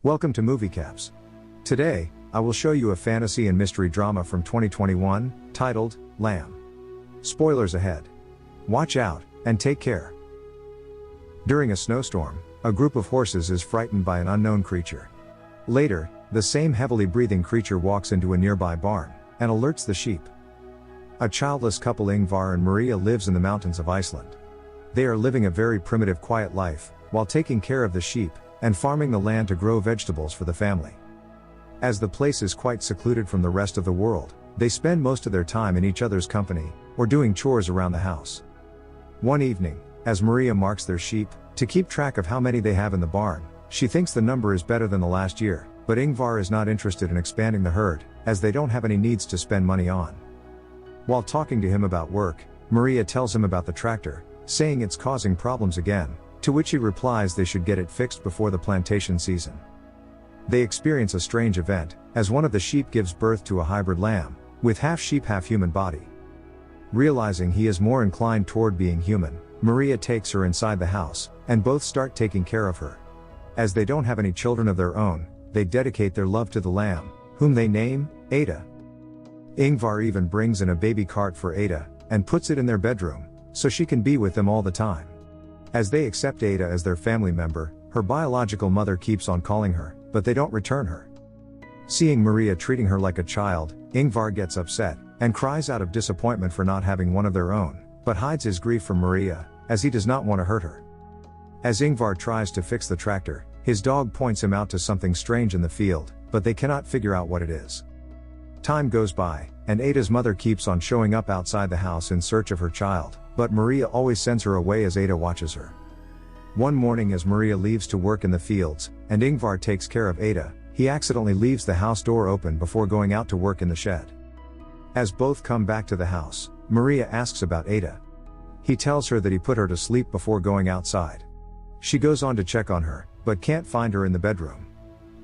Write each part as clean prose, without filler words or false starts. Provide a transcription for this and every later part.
Welcome to Moviecaps. Today, I will show you a fantasy and mystery drama from 2021, titled, Lamb. Spoilers ahead. Watch out, and take care. During a snowstorm, a group of horses is frightened by an unknown creature. Later, the same heavily breathing creature walks into a nearby barn, and alerts the sheep. A childless couple, Ingvar and Maria, lives in the mountains of Iceland. They are living a very primitive, quiet life, while taking care of the sheep, and farming the land to grow vegetables for the family. As the place is quite secluded from the rest of the world, they spend most of their time in each other's company, or doing chores around the house. One evening, as Maria marks their sheep, to keep track of how many they have in the barn, she thinks the number is better than the last year, but Ingvar is not interested in expanding the herd, as they don't have any needs to spend money on. While talking to him about work, Maria tells him about the tractor, saying it's causing problems again, to which he replies they should get it fixed before the plantation season. They experience a strange event, as one of the sheep gives birth to a hybrid lamb, with half sheep half human body. Realizing he is more inclined toward being human, Maria takes her inside the house, and both start taking care of her. As they don't have any children of their own, they dedicate their love to the lamb, whom they name Ada. Ingvar even brings in a baby cart for Ada, and puts it in their bedroom, so she can be with them all the time. As they accept Ada as their family member, her biological mother keeps on calling her, but they don't return her. Seeing Maria treating her like a child, Ingvar gets upset, and cries out of disappointment for not having one of their own, but hides his grief from Maria, as he does not want to hurt her. As Ingvar tries to fix the tractor, his dog points him out to something strange in the field, but they cannot figure out what it is. Time goes by, and Ada's mother keeps on showing up outside the house in search of her child, but Maria always sends her away as Ada watches her. One morning, as Maria leaves to work in the fields, and Ingvar takes care of Ada, he accidentally leaves the house door open before going out to work in the shed. As both come back to the house, Maria asks about Ada. He tells her that he put her to sleep before going outside. She goes on to check on her, but can't find her in the bedroom.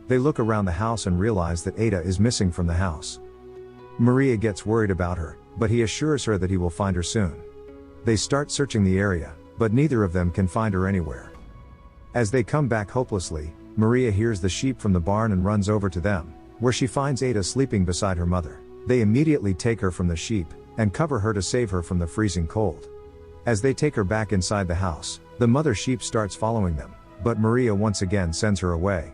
They look around the house and realize that Ada is missing from the house. Maria gets worried about her, but he assures her that he will find her soon. They start searching the area, but neither of them can find her anywhere. As they come back hopelessly, Maria hears the sheep from the barn and runs over to them, where she finds Ada sleeping beside her mother. They immediately take her from the sheep, and cover her to save her from the freezing cold. As they take her back inside the house, the mother sheep starts following them, but Maria once again sends her away.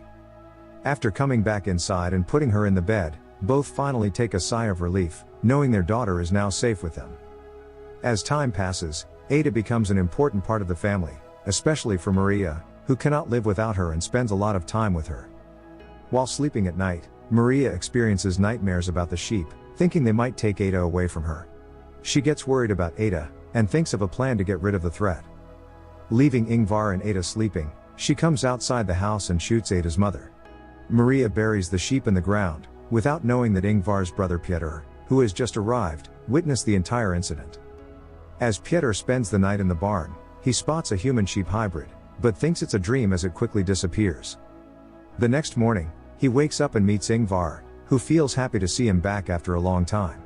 After coming back inside and putting her in the bed, both finally take a sigh of relief, knowing their daughter is now safe with them. As time passes, Ada becomes an important part of the family, especially for Maria, who cannot live without her and spends a lot of time with her. While sleeping at night, Maria experiences nightmares about the sheep, thinking they might take Ada away from her. She gets worried about Ada, and thinks of a plan to get rid of the threat. Leaving Ingvar and Ada sleeping, she comes outside the house and shoots Ada's mother. Maria buries the sheep in the ground, without knowing that Ingvar's brother Pieter, who has just arrived, witnessed the entire incident. As Pieter spends the night in the barn, he spots a human-sheep hybrid, but thinks it's a dream as it quickly disappears. The next morning, he wakes up and meets Ingvar, who feels happy to see him back after a long time.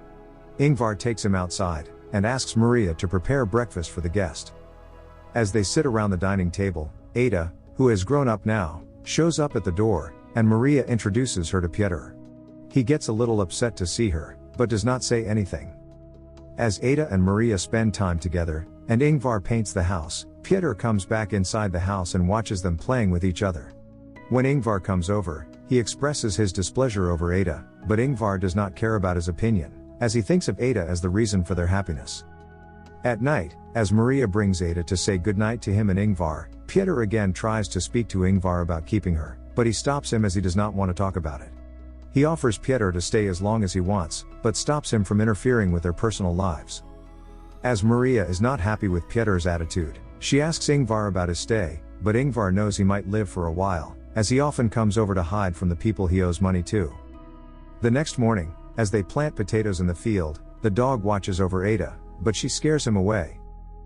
Ingvar takes him outside, and asks Maria to prepare breakfast for the guest. As they sit around the dining table, Ada, who has grown up now, shows up at the door, and Maria introduces her to Pieter. He gets a little upset to see her, but does not say anything. As Ada and Maria spend time together, and Ingvar paints the house, Pieter comes back inside the house and watches them playing with each other. When Ingvar comes over, he expresses his displeasure over Ada, but Ingvar does not care about his opinion, as he thinks of Ada as the reason for their happiness. At night, as Maria brings Ada to say goodnight to him and Ingvar, Pieter again tries to speak to Ingvar about keeping her, but he stops him as he does not want to talk about it. He offers Pieter to stay as long as he wants, but stops him from interfering with their personal lives. As Maria is not happy with Pieter's attitude, she asks Ingvar about his stay, but Ingvar knows he might live for a while, as he often comes over to hide from the people he owes money to. The next morning, as they plant potatoes in the field, the dog watches over Ada, but she scares him away.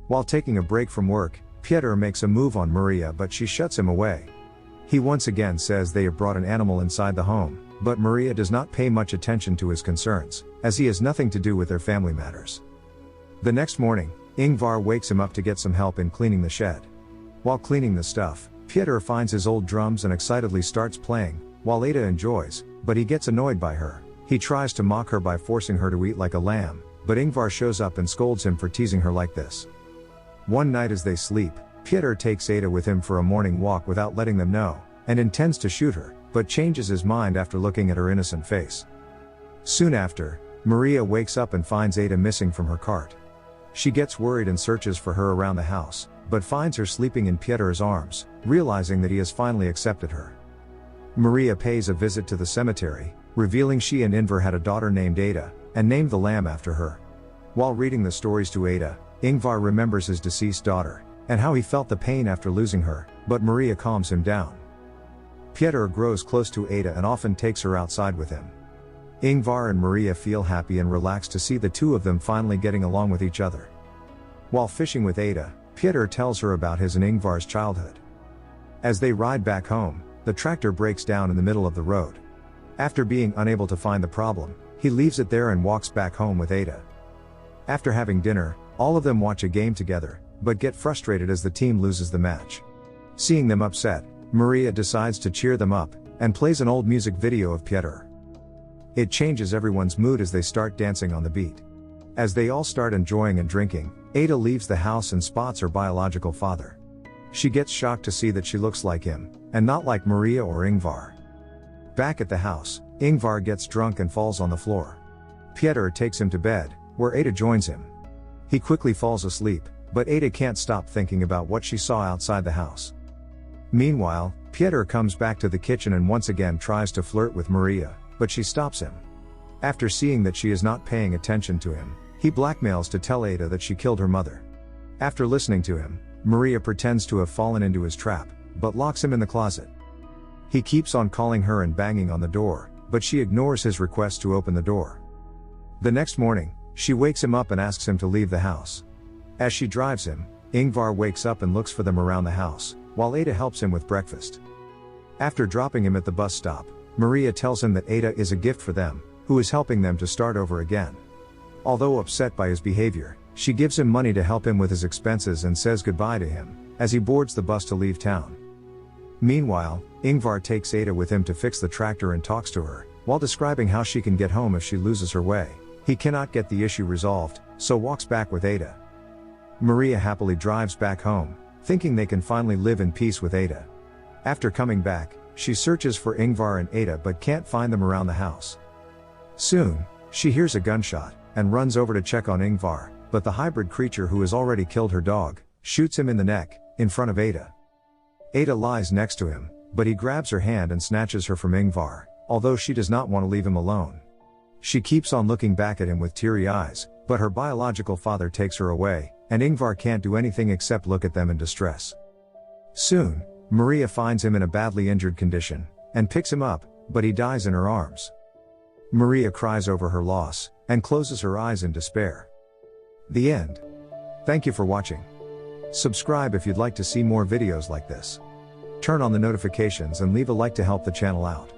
While taking a break from work, Pieter makes a move on Maria, but she shuts him away. He once again says they have brought an animal inside the home, but Maria does not pay much attention to his concerns, as he has nothing to do with their family matters. The next morning, Ingvar wakes him up to get some help in cleaning the shed. While cleaning the stuff, Pieter finds his old drums and excitedly starts playing, while Ada enjoys, but he gets annoyed by her. He tries to mock her by forcing her to eat like a lamb, but Ingvar shows up and scolds him for teasing her like this. One night as they sleep, Pieter takes Ada with him for a morning walk without letting them know, and intends to shoot her, but changes his mind after looking at her innocent face. Soon after, Maria wakes up and finds Ada missing from her cart. She gets worried and searches for her around the house, but finds her sleeping in Pieter's arms, realizing that he has finally accepted her. Maria pays a visit to the cemetery, revealing she and Ingvar had a daughter named Ada, and named the lamb after her. While reading the stories to Ada, Ingvar remembers his deceased daughter, and how he felt the pain after losing her, but Maria calms him down. Pieter grows close to Ada and often takes her outside with him. Ingvar and Maria feel happy and relaxed to see the two of them finally getting along with each other. While fishing with Ada, Pieter tells her about his and Ingvar's childhood. As they ride back home, the tractor breaks down in the middle of the road. After being unable to find the problem, he leaves it there and walks back home with Ada. After having dinner, all of them watch a game together, but get frustrated as the team loses the match. Seeing them upset, Maria decides to cheer them up, and plays an old music video of Pieter. It changes everyone's mood as they start dancing on the beat. As they all start enjoying and drinking, Ada leaves the house and spots her biological father. She gets shocked to see that she looks like him, and not like Maria or Ingvar. Back at the house, Ingvar gets drunk and falls on the floor. Pieter takes him to bed, where Ada joins him. He quickly falls asleep, but Ada can't stop thinking about what she saw outside the house. Meanwhile, Pieter comes back to the kitchen and once again tries to flirt with Maria, but she stops him. After seeing that she is not paying attention to him, he blackmails to tell Ada that she killed her mother. After listening to him, Maria pretends to have fallen into his trap, but locks him in the closet. He keeps on calling her and banging on the door, but she ignores his request to open the door. The next morning, she wakes him up and asks him to leave the house. As she drives him, Ingvar wakes up and looks for them around the house, while Ada helps him with breakfast. After dropping him at the bus stop, Maria tells him that Ada is a gift for them, who is helping them to start over again. Although upset by his behavior, she gives him money to help him with his expenses and says goodbye to him, as he boards the bus to leave town. Meanwhile, Ingvar takes Ada with him to fix the tractor and talks to her, while describing how she can get home if she loses her way. He cannot get the issue resolved, so walks back with Ada. Maria happily drives back home, thinking they can finally live in peace with Ada. After coming back, she searches for Ingvar and Ada but can't find them around the house. Soon, she hears a gunshot, and runs over to check on Ingvar, but the hybrid creature who has already killed her dog, shoots him in the neck, in front of Ada. Ada lies next to him, but he grabs her hand and snatches her from Ingvar, although she does not want to leave him alone. She keeps on looking back at him with teary eyes, but her biological father takes her away, and Ingvar can't do anything except look at them in distress. Soon, Maria finds him in a badly injured condition, and picks him up, but he dies in her arms. Maria cries over her loss, and closes her eyes in despair. The end. Thank you for watching. Subscribe if you'd like to see more videos like this. Turn on the notifications and leave a like to help the channel out.